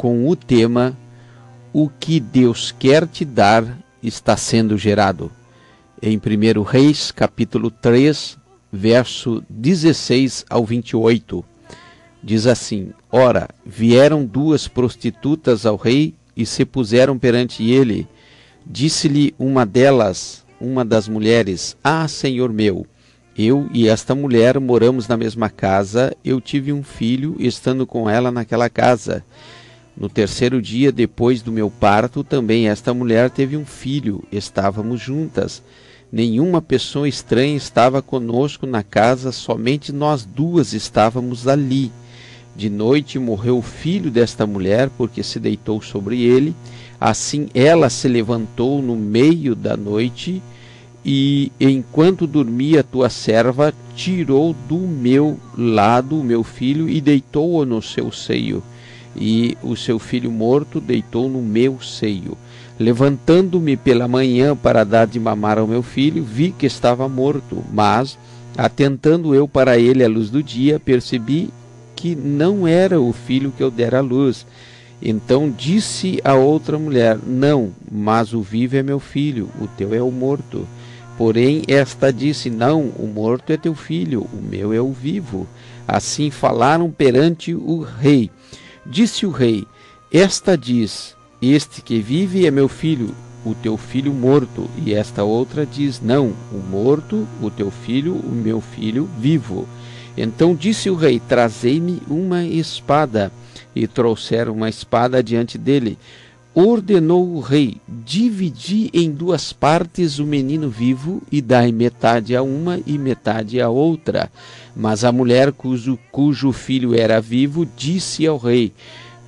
com o tema "O que Deus quer te dar está sendo gerado", em 1 Reis, capítulo 3, verso 16 ao 28. Diz assim: Ora, vieram 2 prostitutas ao rei e se puseram perante ele. Disse-lhe uma das mulheres: Ah, senhor meu, eu e esta mulher moramos na mesma casa. Eu tive um filho estando com ela naquela casa. No 3º dia depois do meu parto, também esta mulher teve um filho. Estávamos juntas. Nenhuma pessoa estranha estava conosco na casa, somente nós 2 estávamos ali. De noite morreu o filho desta mulher, porque se deitou sobre ele. Assim ela se levantou no meio da noite e, enquanto dormia tua serva, tirou do meu lado o meu filho e deitou-o no seu seio. E o seu filho morto deitou no meu seio. Levantando-me pela manhã para dar de mamar ao meu filho, vi que estava morto, mas, atentando eu para ele à luz do dia, percebi que não era o filho que eu dera à luz. Então disse a outra mulher: Não, mas o vivo é meu filho, o teu é o morto. Porém esta disse: Não, o morto é teu filho, o meu é o vivo. Assim falaram perante o rei. Disse o rei: Esta diz: Este que vive é meu filho, o teu filho morto. E esta outra diz: Não, o morto, o teu filho, o meu filho vivo. Então disse o rei: Trazei-me uma espada. E trouxeram uma espada diante dele. Ordenou o rei: Dividi em 2 partes o menino vivo, e dai metade a uma e metade a outra. Mas a mulher cujo filho era vivo disse ao rei,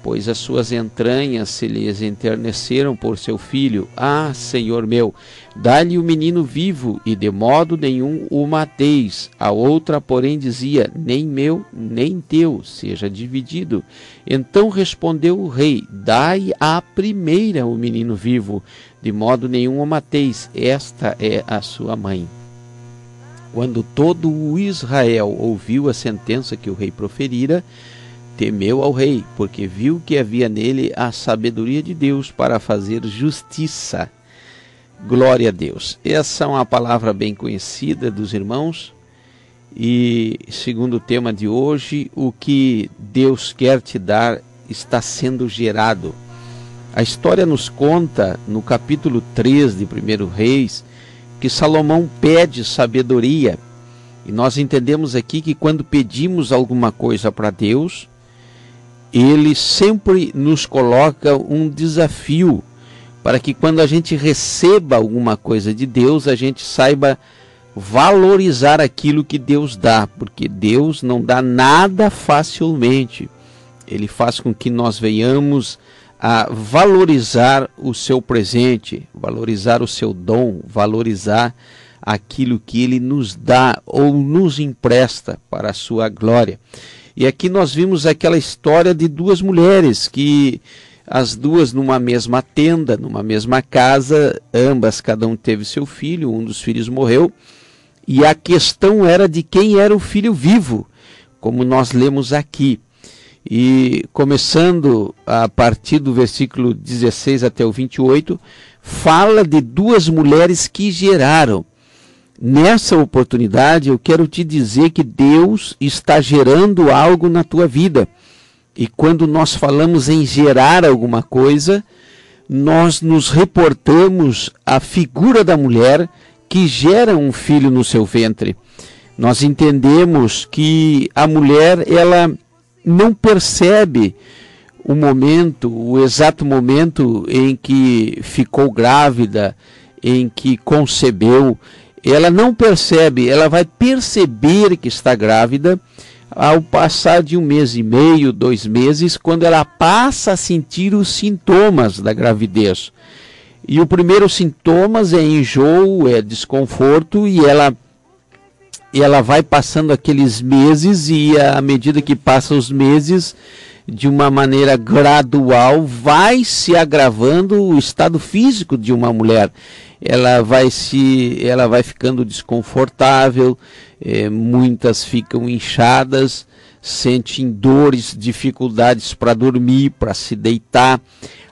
pois as suas entranhas se lhes enterneceram por seu filho: Ah, senhor meu, dá-lhe o menino vivo, e de modo nenhum o mateis. A outra, porém, dizia: Nem meu, nem teu, seja dividido. Então respondeu o rei: Dai à primeira o menino vivo, de modo nenhum o mateis. Esta é a sua mãe. Quando todo o Israel ouviu a sentença que o rei proferira, temeu ao rei, porque viu que havia nele a sabedoria de Deus para fazer justiça. Glória a Deus. Essa é uma palavra bem conhecida dos irmãos. E segundo o tema de hoje, o que Deus quer te dar está sendo gerado. A história nos conta, no capítulo 3 de 1 Reis, que Salomão pede sabedoria. E nós entendemos aqui que quando pedimos alguma coisa para Deus, Ele sempre nos coloca um desafio, para que quando a gente receba alguma coisa de Deus, a gente saiba valorizar aquilo que Deus dá, porque Deus não dá nada facilmente. Ele faz com que nós venhamos a valorizar o seu presente, valorizar o seu dom, valorizar aquilo que Ele nos dá ou nos empresta para a sua glória. E aqui nós vimos aquela história de 2 mulheres, que as 2 numa mesma tenda, numa mesma casa, ambas, cada um teve seu filho, um dos filhos morreu, e a questão era de quem era o filho vivo, como nós lemos aqui. E começando a partir do versículo 16 até o 28, fala de 2 mulheres que geraram. Nessa oportunidade eu quero te dizer que Deus está gerando algo na tua vida. E quando nós falamos em gerar alguma coisa, nós nos reportamos à figura da mulher que gera um filho no seu ventre. Nós entendemos que a mulher, ela não percebe o exato momento em que ficou grávida, em que concebeu. Ela não percebe, ela vai perceber que está grávida ao passar de 1 mês e meio, 2 meses, quando ela passa a sentir os sintomas da gravidez. E o primeiro sintomas é enjoo, é desconforto, e ela vai passando aqueles meses, e à medida que passam os meses, de uma maneira gradual, vai se agravando o estado físico de uma mulher. Ela vai ficando desconfortável, muitas ficam inchadas, sentem dores, dificuldades para dormir, para se deitar,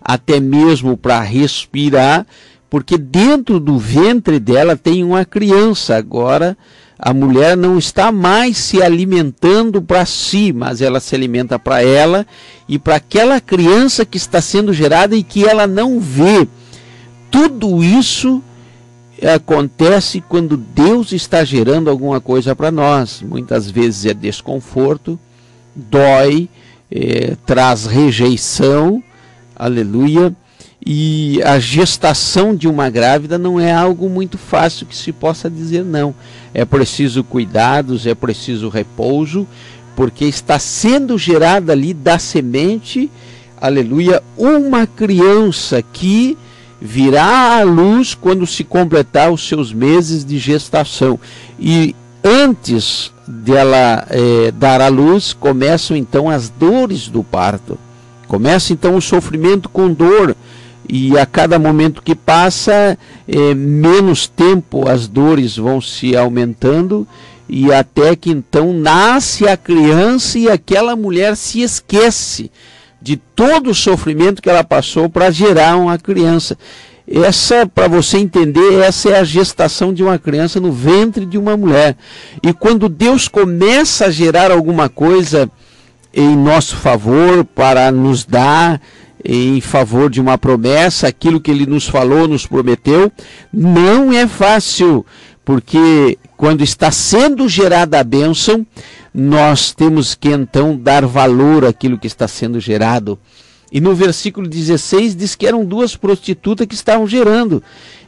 até mesmo para respirar, porque dentro do ventre dela tem uma criança. Agora a mulher não está mais se alimentando para si, mas ela se alimenta para ela e para aquela criança que está sendo gerada e que ela não vê. Tudo isso acontece quando Deus está gerando alguma coisa para nós. Muitas vezes é desconforto, dói, traz rejeição, aleluia. E a gestação de uma grávida não é algo muito fácil que se possa dizer não. É preciso cuidados, é preciso repouso, porque está sendo gerada ali da semente, aleluia, uma criança que virá à luz quando se completar os seus meses de gestação. E antes dela dar à luz, começam então as dores do parto. Começa então o sofrimento com dor. E a cada momento que passa, menos tempo as dores vão se aumentando, e até que então nasce a criança e aquela mulher se esquece de todo o sofrimento que ela passou para gerar uma criança. Essa, para você entender, essa é a gestação de uma criança no ventre de uma mulher. E quando Deus começa a gerar alguma coisa em nosso favor, para nos dar em favor de uma promessa, aquilo que Ele nos falou, nos prometeu, não é fácil, porque quando está sendo gerada a bênção, nós temos que então dar valor àquilo que está sendo gerado. E no versículo 16 diz que eram duas prostitutas que estavam gerando.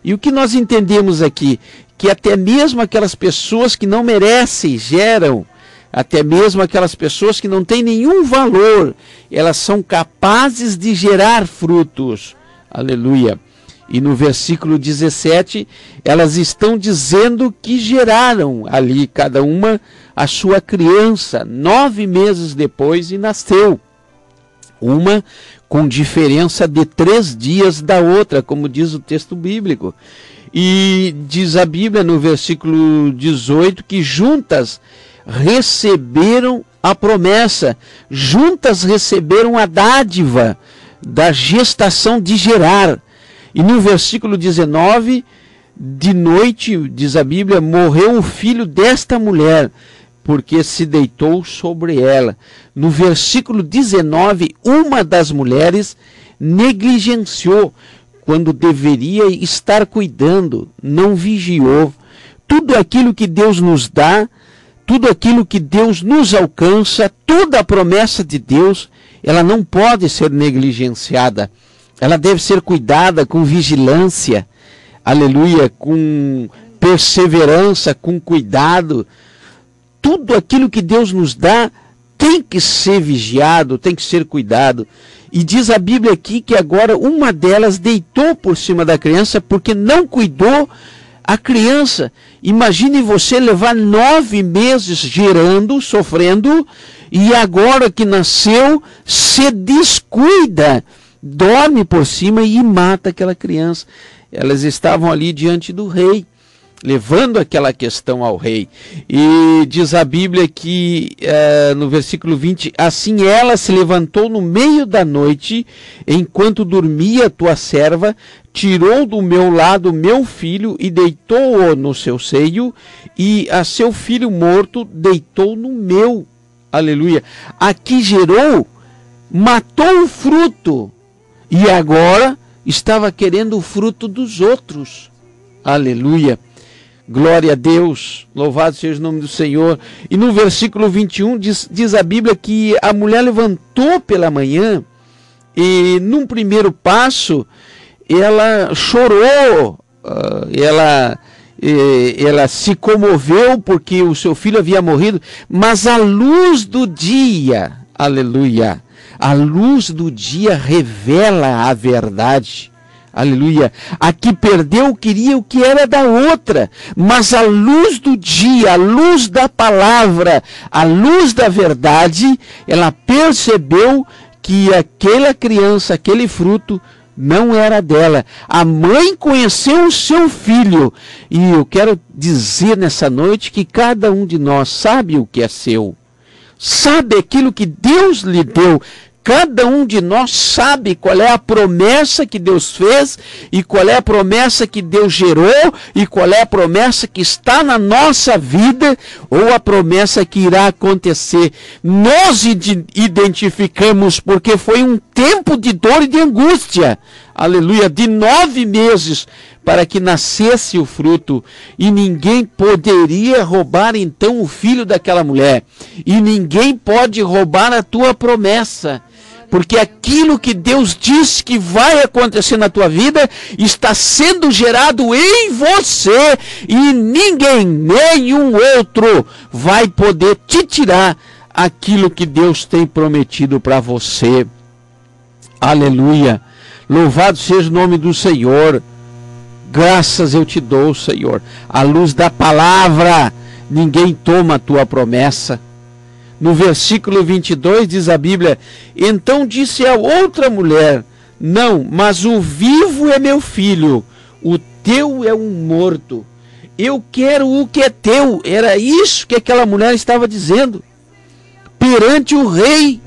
E o que nós entendemos aqui? Que até mesmo aquelas pessoas que não merecem geram. Até mesmo aquelas pessoas que não têm nenhum valor, elas são capazes de gerar frutos. Aleluia. E no versículo 17, elas estão dizendo que geraram ali, cada uma, a sua criança, 9 meses depois, e nasceu. Uma com diferença de 3 dias da outra, como diz o texto bíblico. E diz a Bíblia no versículo 18 que juntas receberam a promessa, juntas receberam a dádiva da gestação de gerar. E no versículo 19, de noite, diz a Bíblia, morreu o filho desta mulher, porque se deitou sobre ela. No versículo 19, uma das mulheres negligenciou, quando deveria estar cuidando, não vigiou. Tudo aquilo que Deus nos dá, tudo aquilo que Deus nos alcança, toda a promessa de Deus, ela não pode ser negligenciada. Ela deve ser cuidada com vigilância, aleluia, com perseverança, com cuidado. Tudo aquilo que Deus nos dá tem que ser vigiado, tem que ser cuidado. E diz a Bíblia aqui que agora uma delas deitou por cima da criança porque não cuidou a criança. Imagine você levar 9 meses gerando, sofrendo, e agora que nasceu, se descuida, dorme por cima e mata aquela criança. Elas estavam ali diante do rei, levando aquela questão ao rei. E diz a Bíblia que no versículo 20, assim ela se levantou no meio da noite, enquanto dormia tua serva, tirou do meu lado meu filho e deitou-o no seu seio, e a seu filho morto deitou no meu. Aleluia. Aqui gerou, matou o fruto, e agora estava querendo o fruto dos outros. Aleluia. Glória a Deus, louvado seja o nome do Senhor. E no versículo 21 diz a Bíblia que a mulher levantou pela manhã e num primeiro passo ela chorou, ela se comoveu porque o seu filho havia morrido, mas a luz do dia, aleluia, a luz do dia revela a verdade. Aleluia. A que perdeu queria o que era da outra, mas a luz do dia, a luz da palavra, a luz da verdade, ela percebeu que aquela criança, aquele fruto, não era dela. A mãe conheceu o seu filho, e eu quero dizer nessa noite que cada um de nós sabe o que é seu, sabe aquilo que Deus lhe deu. Cada um de nós sabe qual é a promessa que Deus fez e qual é a promessa que Deus gerou e qual é a promessa que está na nossa vida ou a promessa que irá acontecer. Nós identificamos porque foi um tempo de dor e de angústia, aleluia, de 9 meses para que nascesse o fruto, e ninguém poderia roubar então o filho daquela mulher, e ninguém pode roubar a tua promessa, porque aquilo que Deus diz que vai acontecer na tua vida está sendo gerado em você, e ninguém, nenhum outro vai poder te tirar aquilo que Deus tem prometido para você. Aleluia, louvado seja o nome do Senhor. Graças eu te dou, Senhor. À luz da palavra, ninguém toma a tua promessa. No versículo 22 diz a Bíblia: então disse a outra mulher: não, mas o vivo é meu filho, o teu é um morto. Eu quero o que é teu. Era isso que aquela mulher estava dizendo perante o rei.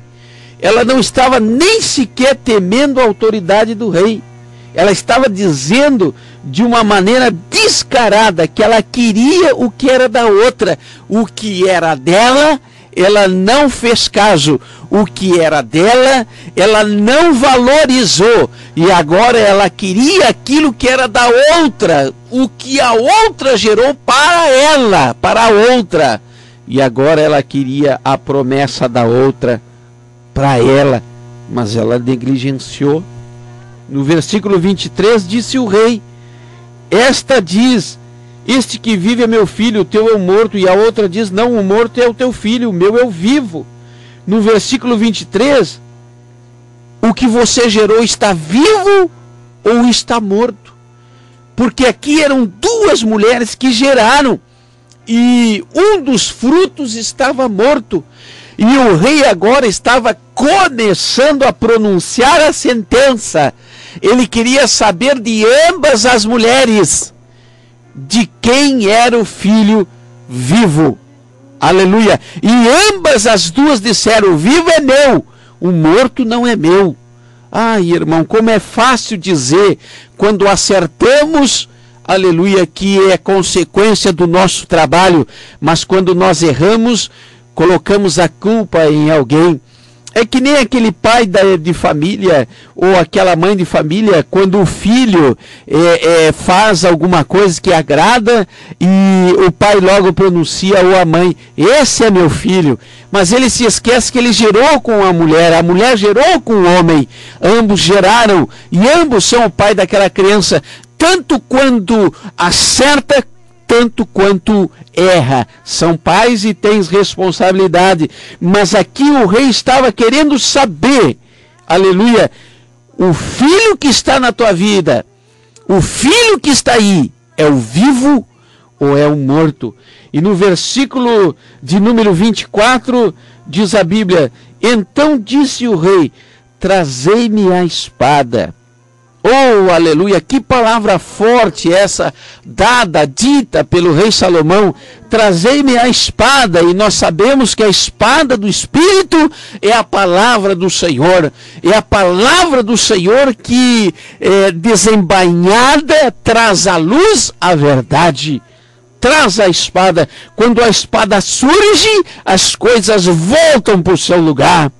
Ela não estava nem sequer temendo a autoridade do rei. Ela estava dizendo de uma maneira descarada que ela queria o que era da outra. O que era dela, ela não fez caso. O que era dela, ela não valorizou. E agora ela queria aquilo que era da outra. O que a outra gerou para ela, para a outra. E agora ela queria a promessa da outra para ela. Mas ela negligenciou. No versículo 23 disse o rei: esta diz, este que vive é meu filho, o teu é o morto. E a outra diz, não, o morto é o teu filho, o meu é o vivo. No versículo 23, o que você gerou está vivo ou está morto? Porque aqui eram 2 mulheres que geraram, e um dos frutos estava morto. E o rei agora estava começando a pronunciar a sentença. Ele queria saber de ambas as mulheres de quem era o filho vivo. Aleluia. E ambas as duas disseram: o vivo é meu, o morto não é meu. Ai, irmão, como é fácil dizer quando acertamos, aleluia, que é consequência do nosso trabalho, mas quando nós erramos, colocamos a culpa em alguém. É que nem aquele pai de família ou aquela mãe de família, quando o filho faz alguma coisa que agrada e o pai logo pronuncia, ou a mãe: esse é meu filho. Mas ele se esquece que ele gerou com a mulher gerou com o homem. Ambos geraram e ambos são o pai daquela criança, tanto quando acerta, tanto quanto erra. São pais e tens responsabilidade. Mas aqui o rei estava querendo saber, aleluia, o filho que está na tua vida, o filho que está aí, é o vivo ou é o morto? E no versículo de número 24, diz a Bíblia: então disse o rei: trazei-me a espada. Oh, aleluia, que palavra forte essa, dita pelo rei Salomão: trazei-me a espada. E nós sabemos que a espada do Espírito é a palavra do Senhor. É a palavra do Senhor que, desembainhada, traz à luz a verdade. Traz a espada. Quando a espada surge, as coisas voltam para o seu lugar.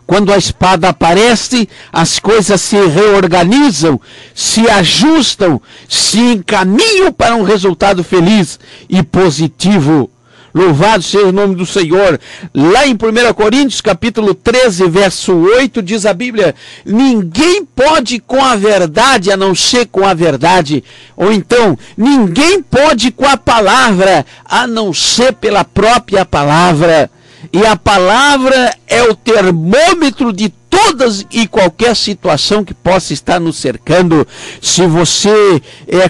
Quando a espada aparece, as coisas se reorganizam, se ajustam, se encaminham para um resultado feliz e positivo. Louvado seja o nome do Senhor. Lá em 1 Coríntios, capítulo 13, verso 8, diz a Bíblia: ninguém pode com a verdade a não ser com a verdade. Ou então, ninguém pode com a palavra a não ser pela própria palavra. E a palavra é o termômetro de todas e qualquer situação que possa estar nos cercando. Se você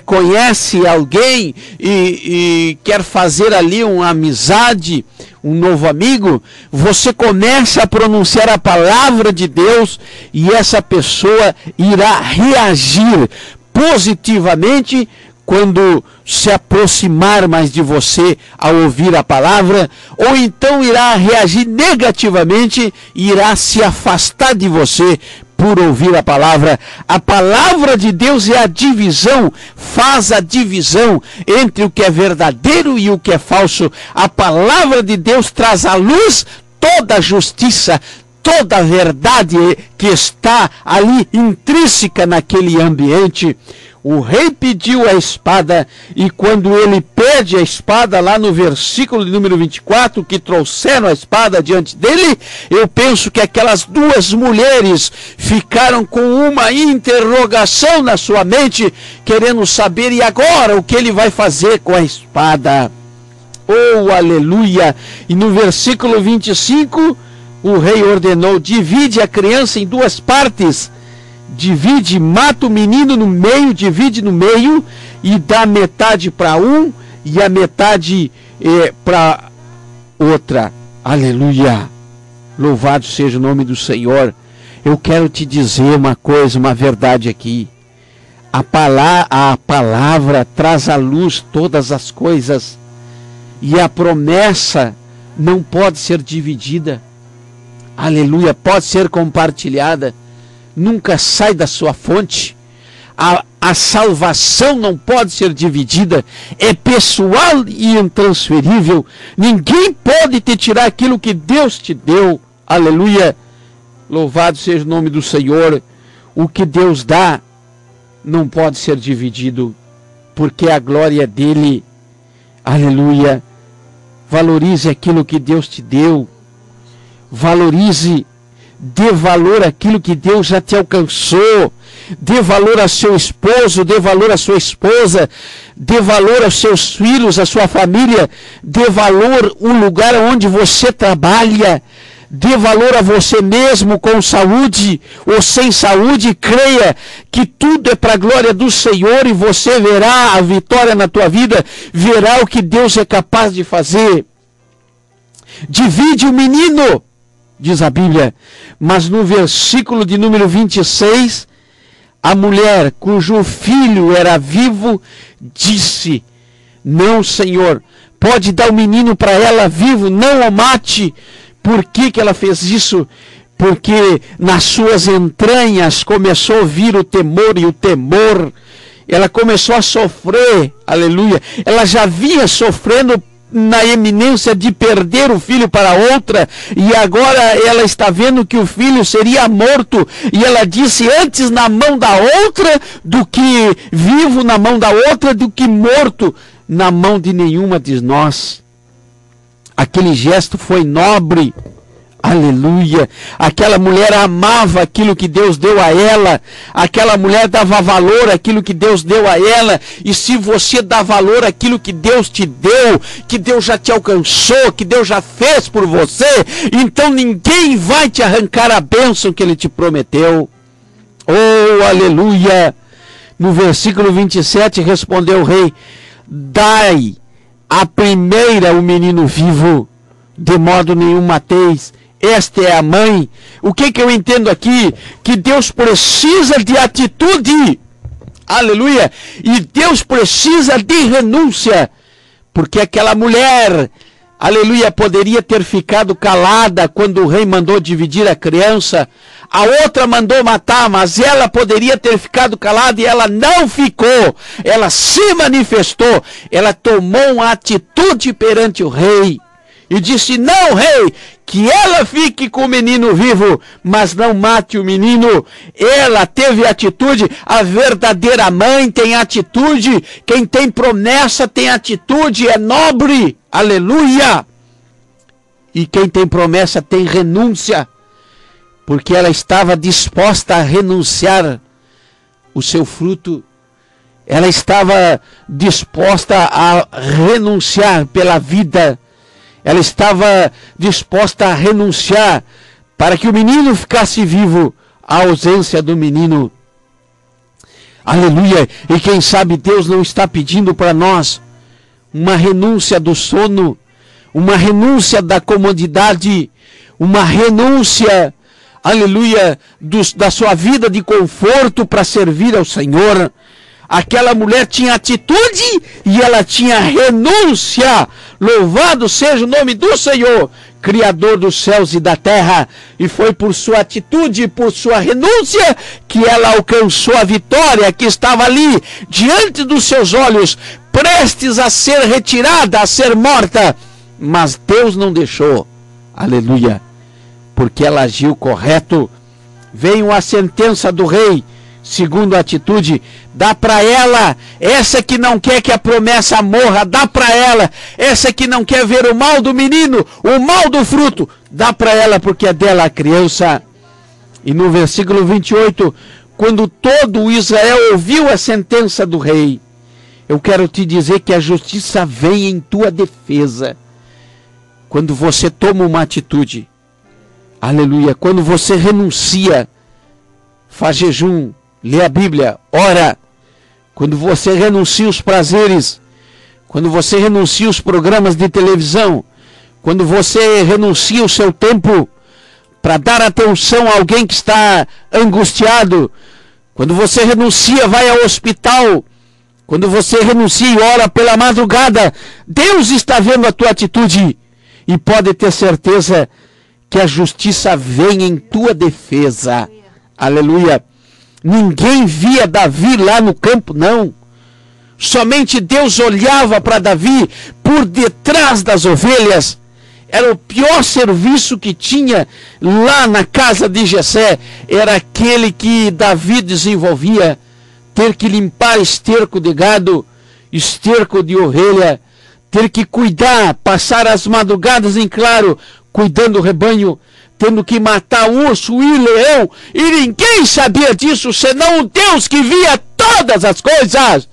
conhece alguém e quer fazer ali uma amizade, um novo amigo, você começa a pronunciar a palavra de Deus e essa pessoa irá reagir positivamente quando se aproximar mais de você ao ouvir a palavra, ou então irá reagir negativamente e irá se afastar de você por ouvir a palavra. A palavra de Deus é a divisão, faz a divisão entre o que é verdadeiro e o que é falso. A palavra de Deus traz à luz toda a justiça, toda a verdade que está ali intrínseca naquele ambiente. O rei pediu a espada, e quando ele pede a espada, lá no versículo de número 24, que trouxeram a espada diante dele, eu penso que aquelas duas mulheres ficaram com uma interrogação na sua mente, querendo saber, e agora, o que ele vai fazer com a espada? Oh, aleluia! E no versículo 25, o rei ordenou: divide a criança em duas partes. Divide, mata o menino no meio, divide no meio e dá metade para um e a metade para outra. Aleluia! Louvado seja o nome do Senhor. Eu quero te dizer uma coisa, uma verdade aqui. A palavra traz à luz todas as coisas, e a promessa não pode ser dividida. Aleluia! Pode ser compartilhada. Nunca sai da sua fonte. A salvação não pode ser dividida. É pessoal e intransferível. Ninguém pode te tirar aquilo que Deus te deu. Aleluia! Louvado seja o nome do Senhor. O que Deus dá não pode ser dividido, porque a glória é dele. Aleluia! Valorize aquilo que Deus te deu. Valorize. Dê valor àquilo que Deus já te alcançou. Dê valor ao seu esposo, dê valor à sua esposa, dê valor aos seus filhos, à sua família, dê valor ao lugar onde você trabalha, dê valor a você mesmo com saúde ou sem saúde. Creia que tudo é para a glória do Senhor e você verá a vitória na tua vida, verá o que Deus é capaz de fazer. Divide o menino, diz a Bíblia, mas no versículo de número 26, a mulher cujo filho era vivo disse: não, Senhor, pode dar o menino para ela vivo, não o mate. Por que ela fez isso? Porque nas suas entranhas começou a vir o temor, e o temor, ela começou a sofrer, aleluia. Ela já vinha sofrendo na iminência de perder o filho para outra, e agora ela está vendo que o filho seria morto, e ela disse: antes na mão da outra do que vivo na mão da outra, do que morto na mão de nenhuma de nós. Aquele gesto foi nobre. Aleluia! Aquela mulher amava aquilo que Deus deu a ela. Aquela mulher dava valor àquilo que Deus deu a ela. E se você dá valor àquilo que Deus te deu, que Deus já te alcançou, que Deus já fez por você, então ninguém vai te arrancar a bênção que Ele te prometeu. Oh, aleluia! No versículo 27 respondeu o rei: dai a primeira o menino vivo, de modo nenhum mateis. Esta é a mãe. O que eu entendo aqui? Que Deus precisa de atitude. Aleluia. E Deus precisa de renúncia. Porque aquela mulher, aleluia, poderia ter ficado calada quando o rei mandou dividir a criança. A outra mandou matar, mas ela poderia ter ficado calada, e ela não ficou. Ela se manifestou. Ela tomou uma atitude perante o rei. E disse: não, rei, que ela fique com o menino vivo, mas não mate o menino. Ela teve atitude. A verdadeira mãe tem atitude. Quem tem promessa tem atitude, é nobre. Aleluia! E quem tem promessa tem renúncia, porque ela estava disposta a renunciar o seu fruto. Ela estava disposta a renunciar pela vida. Ela estava disposta a renunciar para que o menino ficasse vivo, a ausência do menino. Aleluia! E quem sabe Deus não está pedindo para nós uma renúncia do sono, uma renúncia da comodidade, uma renúncia, aleluia, da sua vida de conforto para servir ao Senhor. Aquela mulher tinha atitude e ela tinha renúncia. Louvado seja o nome do Senhor, Criador dos céus e da terra. E foi por sua atitude, por sua renúncia, que ela alcançou a vitória que estava ali, diante dos seus olhos, prestes a ser retirada, a ser morta. Mas Deus não deixou. Aleluia. Porque ela agiu correto. Veio a sentença do rei, segundo a atitude, dá para ela, essa que não quer que a promessa morra, dá para ela, essa que não quer ver o mal do menino, o mal do fruto, dá para ela, porque é dela a criança. E no versículo 28, quando todo Israel ouviu a sentença do rei, eu quero te dizer que a justiça vem em tua defesa. Quando você toma uma atitude, aleluia, quando você renuncia, faz jejum, lê a Bíblia, ora. Quando você renuncia os prazeres, quando você renuncia os programas de televisão, quando você renuncia o seu tempo para dar atenção a alguém que está angustiado, quando você renuncia, vai ao hospital, quando você renuncia e ora pela madrugada, Deus está vendo a tua atitude e pode ter certeza que a justiça vem em tua defesa. Aleluia. Ninguém via Davi lá no campo, não. Somente Deus olhava para Davi por detrás das ovelhas. Era o pior serviço que tinha lá na casa de Jessé. Era aquele que Davi desenvolvia. Ter que limpar esterco de gado, esterco de ovelha. Ter que cuidar, passar as madrugadas em claro, cuidando do rebanho, tendo que matar urso e leão, e ninguém sabia disso, senão o Deus que via todas as coisas.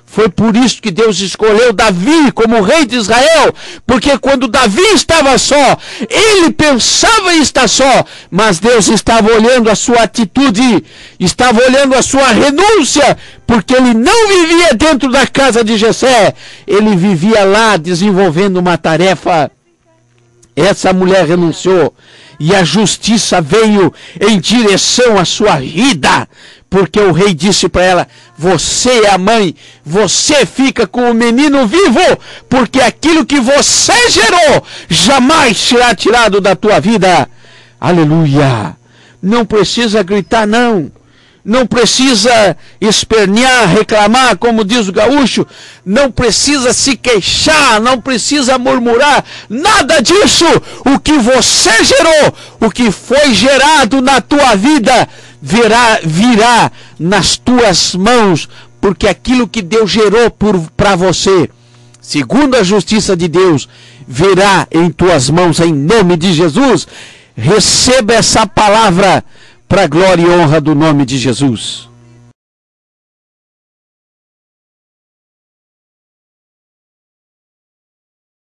Foi por isso que Deus escolheu Davi como rei de Israel, porque quando Davi estava só, ele pensava em estar só, mas Deus estava olhando a sua atitude, estava olhando a sua renúncia, porque ele não vivia dentro da casa de Jessé, ele vivia lá desenvolvendo uma tarefa. Essa mulher renunciou e a justiça veio em direção à sua vida, porque o rei disse para ela: você é a mãe, você fica com o menino vivo, porque aquilo que você gerou jamais será tirado da tua vida. Aleluia. Não precisa gritar, não. Não precisa espernear, reclamar, como diz o gaúcho. Não precisa se queixar, não precisa murmurar. Nada disso. O que você gerou, o que foi gerado na tua vida, virá nas tuas mãos. Porque aquilo que Deus gerou para você, segundo a justiça de Deus, virá em tuas mãos, em nome de Jesus. Receba essa palavra para a glória e honra do nome de Jesus.